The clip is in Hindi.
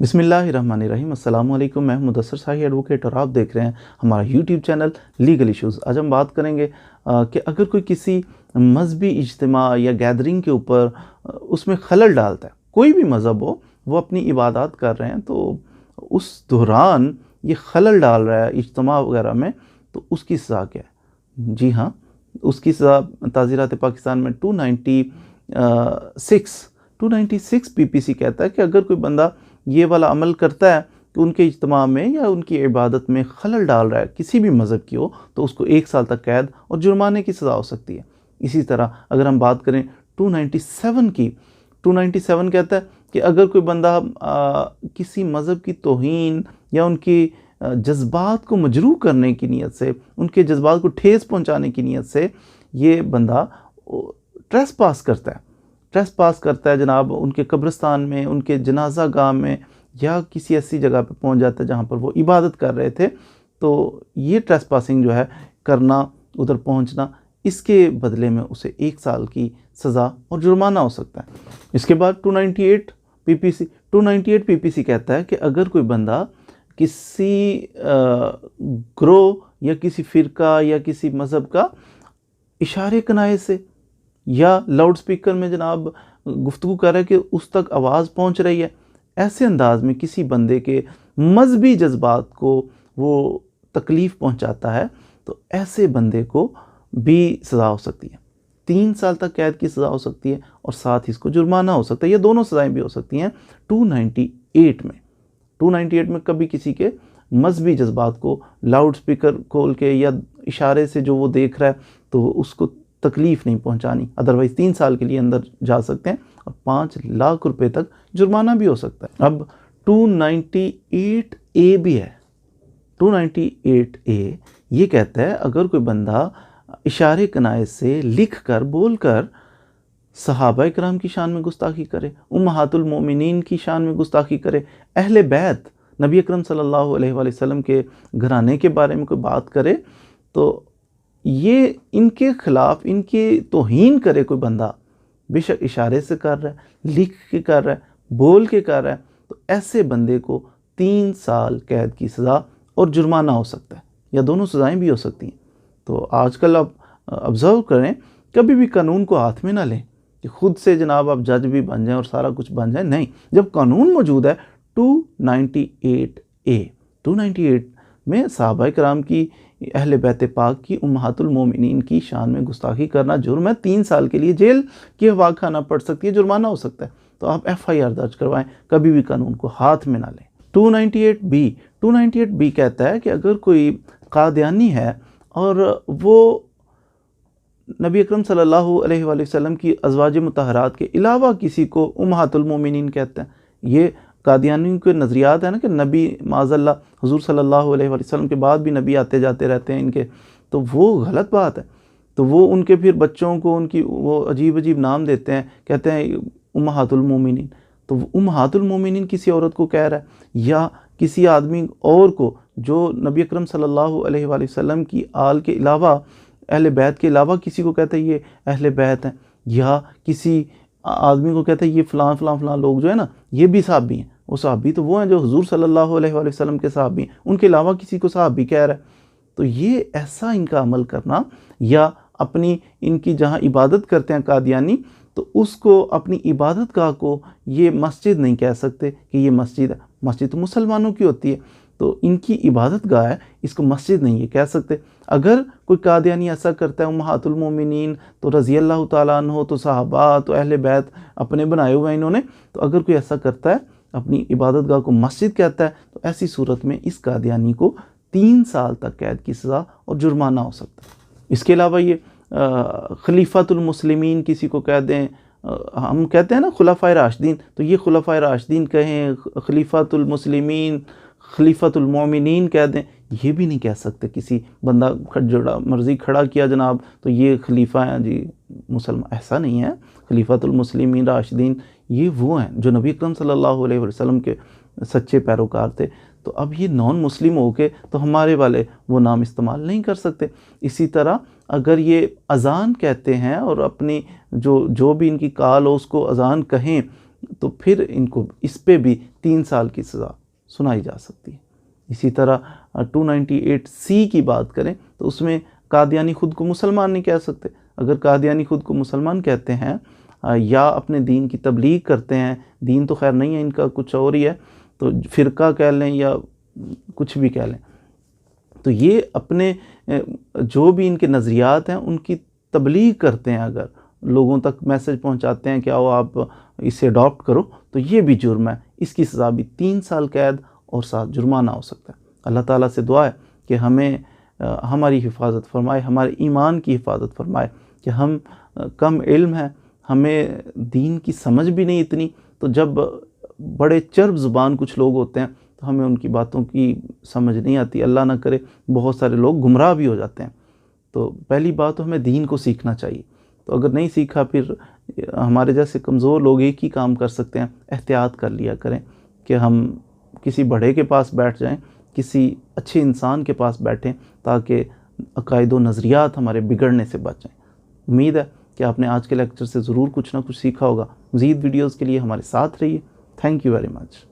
बिस्मिल्लाहिर्रहमानिर्रहीम। अस्सलाम वालेकुम। मैं मुदस्सर शाही एडवोकेट और आप देख रहे हैं हमारा यूट्यूब चैनल लीगल इश्यूज़। आज हम बात करेंगे कि अगर कोई किसी मज़हबी इज्तिमा या गैदरिंग के ऊपर उसमें खलल डालता है, कोई भी मज़हब हो, वो अपनी इबादत कर रहे हैं तो उस दौरान ये खलल डाल रहा है इज्तिमा वगैरह में, तो उसकी सज़ा क्या है? जी हाँ, उसकी सज़ा ताज़ीरात पाकिस्तान में 296 पीपीसी कहता है कि अगर कोई बंदा ये वाला अमल करता है कि उनके इज्तिमा में या उनकी इबादत में खलल डाल रहा है, किसी भी मज़हब की हो, तो उसको 1 साल तक कैद और जुर्माने की सज़ा हो सकती है। इसी तरह अगर हम बात करें 297 की, 297 कहता है कि अगर कोई बंदा किसी मज़हब की तौहीन या उनकी जज्बात को मजरूह करने की नीयत से, उनके जज्बात को ठेस पहुँचाने की नीयत से ये बंदा ट्रेसपास करता है जनाब, उनके कब्रिस्तान में, उनके जनाजा गाह में या किसी ऐसी जगह पे पहुंच जाता है जहां पर वो इबादत कर रहे थे, तो ये ट्रेसपासिंग जो है करना, उधर पहुंचना, इसके बदले में उसे 1 साल की सज़ा और जुर्माना हो सकता है। इसके बाद 298 पीपीसी कहता है कि अगर कोई बंदा किसी ग्रोह या किसी फ़िरका या किसी मज़हब का इशारे कनाए से या लाउड स्पीकर में जनाब गुफ्तगू कर रहा है कि उस तक आवाज़ पहुंच रही है, ऐसे अंदाज में किसी बंदे के मजहबी जज्बात को वो तकलीफ़ पहुंचाता है, तो ऐसे बंदे को भी सज़ा हो सकती है। 3 साल तक कैद की सज़ा हो सकती है और साथ ही इसको जुर्माना हो सकता है। ये दोनों सज़ाएं भी हो सकती हैं 298 में कभी किसी के मजहबी जज्बात को लाउड स्पीकर खोल के या इशारे से जो वो देख रहा है तो उसको तकलीफ़ नहीं पहुंचानी, अदरवाइज़ 3 साल के लिए अंदर जा सकते हैं और 5 लाख रुपए तक जुर्माना भी हो सकता है। अब 298A भी है। 298A ये कहता है अगर कोई बंदा इशारे कनाए से लिख कर बोल कर सहाबा इकराम की शान में गुस्ताखी करे, उम्महातुल मोमिनीन की शान में गुस्ताखी करे, अहले बैत नबी अकरम सल्लल्लाहु अलैहि वसल्लम के घराने के बारे में कोई बात करे, तो ये इनके ख़िलाफ़ इनकी तौहीन करे कोई बंदा, बेशक इशारे से कर रहा है, लिख के कर रहा है, बोल के कर रहा है, तो ऐसे बंदे को 3 साल कैद की सज़ा और जुर्माना हो सकता है, या दोनों सज़ाएं भी हो सकती हैं। तो आजकल आप ऑब्ज़र्व करें, कभी भी कानून को हाथ में ना लें कि ख़ुद से जनाब आप जज भी बन जाएं और सारा कुछ बन जाए, नहीं। जब कानून मौजूद है 298 में सहाबा इकराम की, अहले बैत पाक की, उम्महातुल मोमिनीन की शान में गुस्ताखी करना जुर्म है, 3 साल के लिए जेल की हवा खाना पड़ सकती है, जुर्माना हो सकता है। तो आप FIR दर्ज करवाएं, कभी भी कानून को हाथ में ना लें। 298B कहता है कि अगर कोई कादियानी है और वो नबी अकरम सल्लल्लाहु अलैहि वसल्लम की अज़वाज मुतहरात के अलावा किसी को उम्महातुल मोमिनीन कहते हैं, ये कादियानी के नज़रियात है ना कि नबी माज़ल्ला हुज़ूर सल्लल्लाहु अलैहि वसल्लम के बाद भी नबी आते जाते रहते हैं इनके, तो वो गलत बात है। तो वो उनके फिर बच्चों को उनकी वो अजीब नाम देते हैं, कहते हैं उम्महातुल मोमिनीन। तो उम्महातुल मोमिनीन किसी औरत को कह रहा है या किसी आदमी और को जो नबी अकरम सल्लल्लाहु अलैहि वसल्लम की आल के अलावा, अहले बैत के अलावा किसी को कहते हैं ये अहले बैत हैं, या किसी आदमी को कहते हैं ये फ़लाँ लोग जो है ना, ये भी सहाबी हैं। वो सहाबी तो वो हैं जो हुज़ूर सल्लल्लाहु अलैहि वसल्लम के सहाबी हैं, उनके अलावा किसी को सहाबी कह रहा है। तो ये ऐसा इनका अमल करना, या अपनी इनकी जहाँ इबादत करते हैं कादियानी, तो उसको अपनी इबादत गाह को ये मस्जिद नहीं कह सकते कि ये मस्जिद है। मस्जिद तो मुसलमानों की होती है, तो इनकी इबादत गाह है, इसको मस्जिद नहीं ये कह सकते। अगर कोई कादियानी ऐसा करता है उम्महातुल मोमिनीन, तो रज़ी अल्लाह ताला अन्हो, तो सहाबा, तो अहले बैत अपने बनाए हुए हैं इन्होंने, तो अगर कोई ऐसा करता है अपनी इबादत गाह को मस्जिद कहता है, तो ऐसी सूरत में इस कादियानी को 3 साल तक कैद की सज़ा और जुर्माना हो सकता है। इसके अलावा ये खलीफातुल मुस्लिमीन किसी को कह दें, हम कहते हैं ना खुलाफाए राशिदीन, तो ये खुलाफाए राशिदीन कहें, खलीफातुल मुस्लिमीन, खलीफातुल मोमिनीन कह दें, ये भी नहीं कह सकते। किसी बंदा जो मर्ज़ी खड़ा किया जनाब तो ये खलीफा हैं जी मुसलमान, ऐसा नहीं है। खलीफातुल मुस्लिमीन राशिदीन ये वो हैं जो नबी अकरम सल्लल्लाहु अलैहि वसल्लम के सच्चे पैरोकार थे। तो अब ये नॉन मुस्लिम हो के तो हमारे वाले वो नाम इस्तेमाल नहीं कर सकते। इसी तरह अगर ये अज़ान कहते हैं और अपनी जो भी इनकी काल हो उसको अज़ान कहें, तो फिर इनको इस पे भी 3 साल की सज़ा सुनाई जा सकती है। इसी तरह 298C की बात करें तो उसमें कादियानी ख़ुद को मुसलमान नहीं कह सकते। अगर कादियानी ख़ुद को मुसलमान कहते हैं या अपने दीन की तबलीग करते हैं, दीन तो खैर नहीं है इनका, कुछ और ही है, तो फ़िरका कह लें या कुछ भी कह लें, तो ये अपने जो भी इनके नज़रियात हैं उनकी तबलीग करते हैं, अगर लोगों तक मैसेज पहुंचाते हैं कि आओ आप इसे अडॉप्ट करो, तो ये भी जुर्म है। इसकी सज़ा भी 3 साल कैद और साथ जुर्माना हो सकता है। अल्लाह ताला से दुआ है कि हमें हमारी हिफाजत फरमाए, हमारे ईमान की हिफाजत फरमाए कि हम कम इल्म हैं, हमें दीन की समझ भी नहीं इतनी, तो जब बड़े चर्ब ज़ुबान कुछ लोग होते हैं तो हमें उनकी बातों की समझ नहीं आती। अल्लाह ना करे बहुत सारे लोग गुमराह भी हो जाते हैं। तो पहली बात तो हमें दीन को सीखना चाहिए। तो अगर नहीं सीखा, फिर हमारे जैसे कमज़ोर लोग एक ही काम कर सकते हैं, एहतियात कर लिया करें कि हम किसी बड़े के पास बैठ जाएं, किसी अच्छे इंसान के पास बैठें, ताकि अकायद व नज़रियात हमारे बिगड़ने से बचें। उम्मीद है कि आपने आज के लेक्चर से ज़रूर कुछ ना कुछ सीखा होगा। मज़ीद वीडियोज़ के लिए हमारे साथ रहिए। Thank you very much.